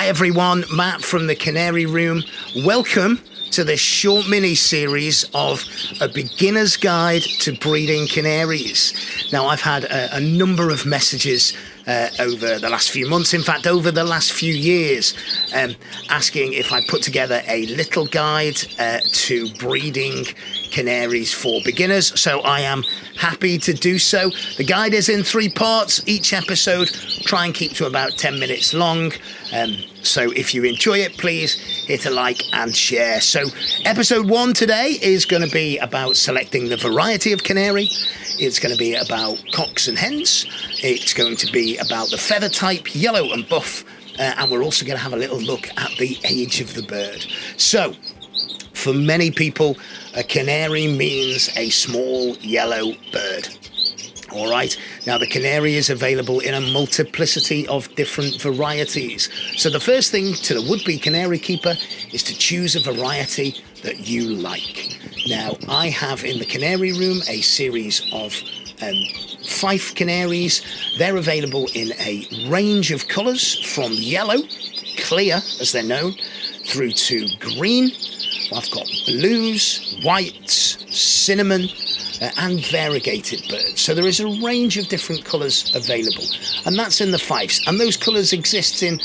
Hi everyone, Matt from the Canary Room. Welcome to this short mini-series of a beginner's guide to breeding canaries. Now, I've had a number of messages over the last few months, in fact over the last few years, asking if I put together a little guide to breeding canaries for beginners. So I am happy to do so. The guide is in 3 parts. Each episode try and keep to about 10 minutes long. So if you enjoy it, please hit a like and share. So episode 1 today is going to be about selecting the variety of canary. It's going to be about cocks and hens. It's going to be about the feather type, yellow and buff. And we're also going to have a little look at the age of the bird. So for many people, a canary means a small yellow bird. All right. Now, the canary is available in a multiplicity of different varieties. So the first thing to the would-be canary keeper is to choose a variety that you like. Now, I have in the Canary Room a series of Fife canaries. They're available in a range of colours, from yellow, clear as they're known, through to green. I've got blues, whites, cinnamon, and variegated birds. So there is a range of different colours available, and that's in the Fifes. And those colours exist in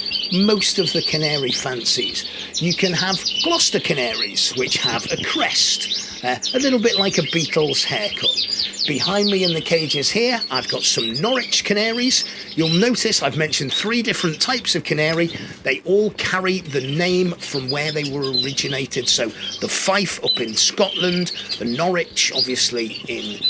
most of the canary fancies. You can have Gloucester canaries, which have a crest, a little bit like a beetle's haircut. Behind me in the cages here, I've got some Norwich canaries. You'll notice I've mentioned 3 different types of canary. They all carry the name from where they were originated. So the Fife up in Scotland, the Norwich obviously in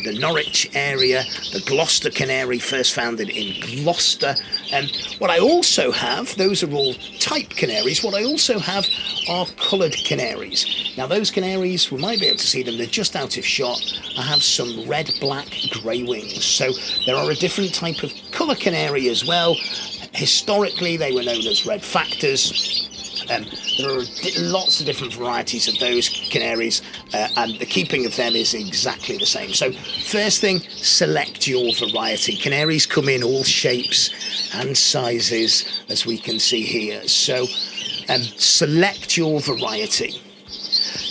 the Norwich area, the Gloucester canary first founded in Gloucester. And what I also have, those are all type canaries, what I also have are coloured canaries. Now those canaries, we might be able to see them, they're just out of shot. I have some red, black, grey wings. So there are a different type of colour canary as well. Historically they were known as red factors. There are lots of different varieties of those canaries, and the keeping of them is exactly the same. So first thing, select your variety. Canaries come in all shapes and sizes, as we can see here. So select your variety.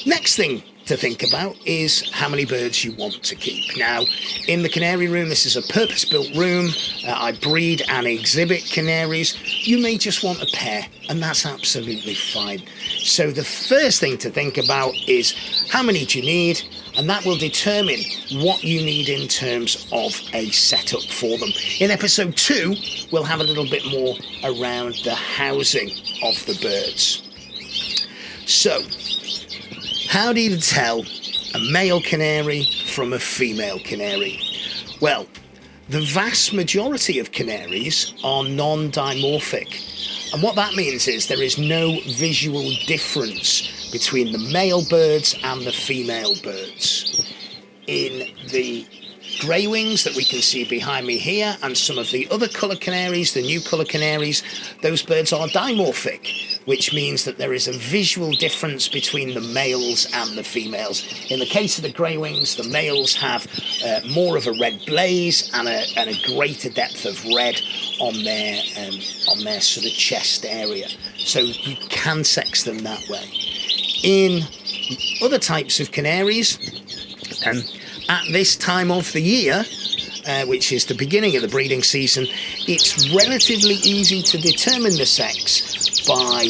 Next thing to think about is how many birds you want to keep. Now, in the Canary Room, this is a purpose-built room. I breed and exhibit canaries. You may just want a pair, and that's absolutely fine. So the first thing to think about is how many do you need, and that will determine what you need in terms of a setup for them. In episode 2, we'll have a little bit more around the housing of the birds. So, how do you tell a male canary from a female canary? Well, the vast majority of canaries are non-dimorphic. And what that means is there is no visual difference between the male birds and the female birds. In the grey wings that we can see behind me here, and some of the other colour canaries, the new colour canaries, those birds are dimorphic, which means that there is a visual difference between the males and the females. In the case of the grey wings, the males have more of a red blaze and a greater depth of red on their sort of chest area. So you can sex them that way. In other types of canaries, at this time of the year, which is the beginning of the breeding season, it's relatively easy to determine the sex by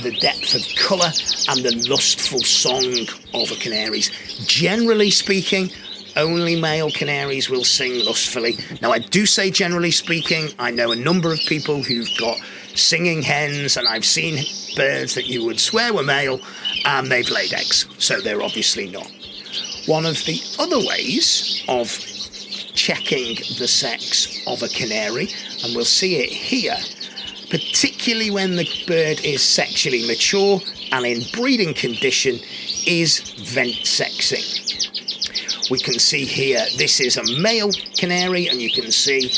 the depth of colour and the lustful song of a canaries. Generally speaking, only male canaries will sing lustfully. Now, I do say generally speaking. I know a number of people who've got singing hens, and I've seen birds that you would swear were male, and they've laid eggs, so they're obviously not. One of the other ways of checking the sex of a canary, and we'll see it here, particularly when the bird is sexually mature and in breeding condition, is vent sexing. We can see here, this is a male canary, and you can see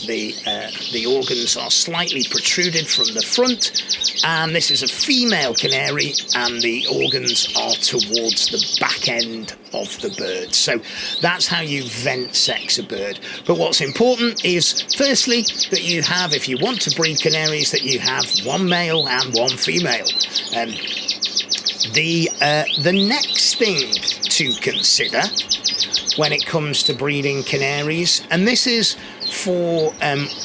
The organs are slightly protruded from the front, and this is a female canary, and the organs are towards the back end of the bird. So that's how you vent sex a bird. But what's important is, firstly, that you have, if you want to breed canaries, that you have one male and one female. The next thing to consider when it comes to breeding canaries, and this is for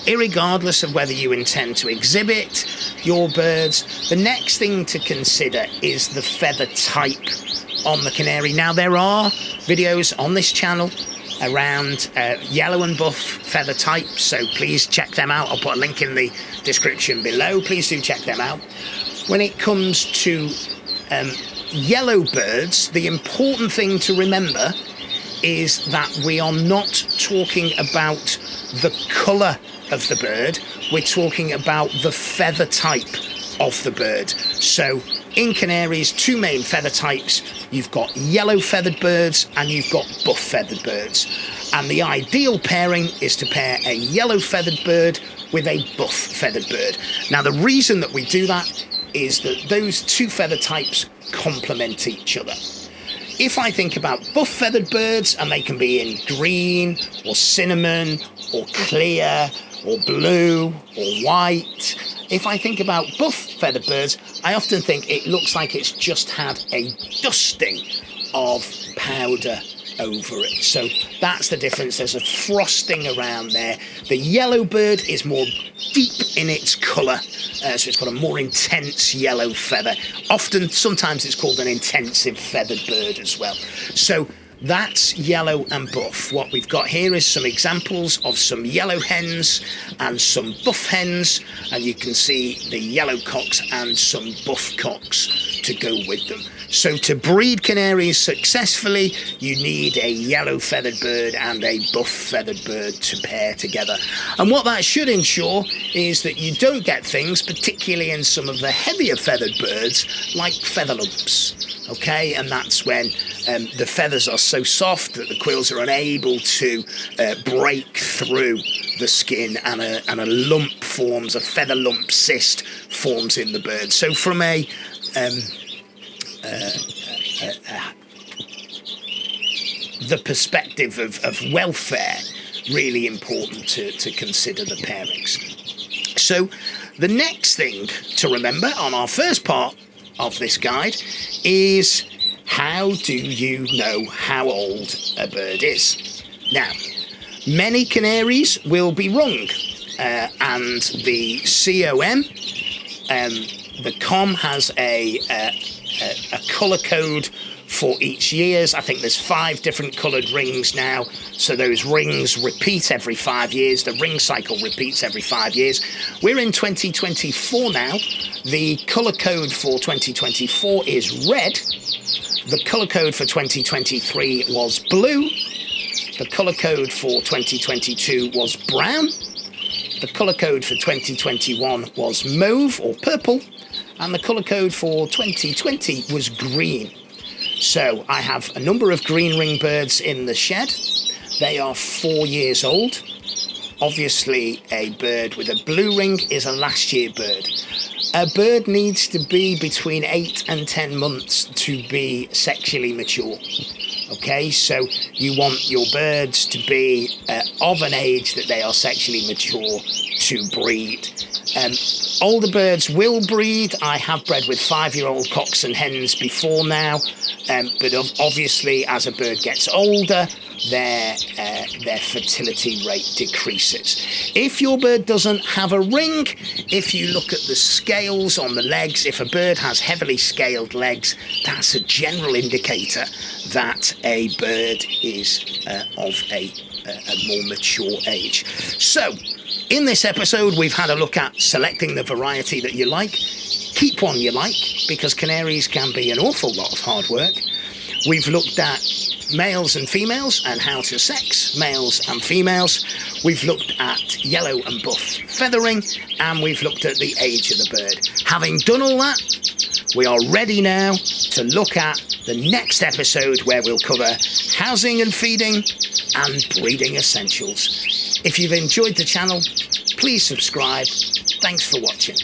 irregardless of whether you intend to exhibit your birds, the next thing to consider is the feather type on the canary. Now, there are videos on this channel around yellow and buff feather types, so please check them out. I'll put a link in the description below. Please do check them out. When it comes to yellow birds, the important thing to remember is that we are not talking about the colour of the bird, we're talking about the feather type of the bird. So in canaries, two main feather types. You've got yellow feathered birds and you've got buff feathered birds. And the ideal pairing is to pair a yellow feathered bird with a buff feathered bird. Now, the reason that we do that is that those two feather types complement each other. If I think about buff feathered birds, and they can be in green or cinnamon or clear or blue or white, if I think about buff feathered birds, I often think it looks like it's just had a dusting of powder over it. So that's the difference. There's a frosting around there. The yellow bird is more deep in its colour, so it's got a more intense yellow feather. Sometimes it's called an intensive feathered bird as well. So that's yellow and buff. What we've got here is some examples of some yellow hens and some buff hens, and you can see the yellow cocks and some buff cocks to go with them. So to breed canaries successfully, you need a yellow feathered bird and a buff feathered bird to pair together. And what that should ensure is that you don't get things, particularly in some of the heavier feathered birds, like feather lumps. Okay, and that's when the feathers are so soft that the quills are unable to break through the skin, and a lump forms, a feather lump cyst forms in the bird. So from the perspective of welfare, really important to consider the pairings. So the next thing to remember on our first part of this guide is, how do you know how old a bird is? Now, many canaries will be wrong, and the COM has a colour code for each years. I think there's 5 different coloured rings now, so those rings repeat every 5 years. The ring cycle repeats every 5 years. We're in 2024 now. The colour code for 2024 is red. The colour code for 2023 was blue. The colour code for 2022 was brown. The colour code for 2021 was mauve or purple. And the colour code for 2020 was green. So I have a number of green ring birds in the shed. They are 4 years old. Obviously, a bird with a blue ring is a last year bird. A bird needs to be between 8 and 10 months to be sexually mature. Okay, so you want your birds to be of an age that they are sexually mature to breed. Older birds will breed. I have bred with 5-year-old cocks and hens before now, but obviously as a bird gets older, their fertility rate decreases. If your bird doesn't have a ring, if you look at the scales on the legs, if a bird has heavily scaled legs, that's a general indicator that a bird is of a more mature age. So, in this episode, we've had a look at selecting the variety that you like. Keep one you like, because canaries can be an awful lot of hard work. We've looked at males and females and how to sex males and females. We've looked at yellow and buff feathering, and we've looked at the age of the bird. Having done all that, we are ready now to look at the next episode where we'll cover housing and feeding and breeding essentials. If you've enjoyed the channel, please subscribe. Thanks for watching.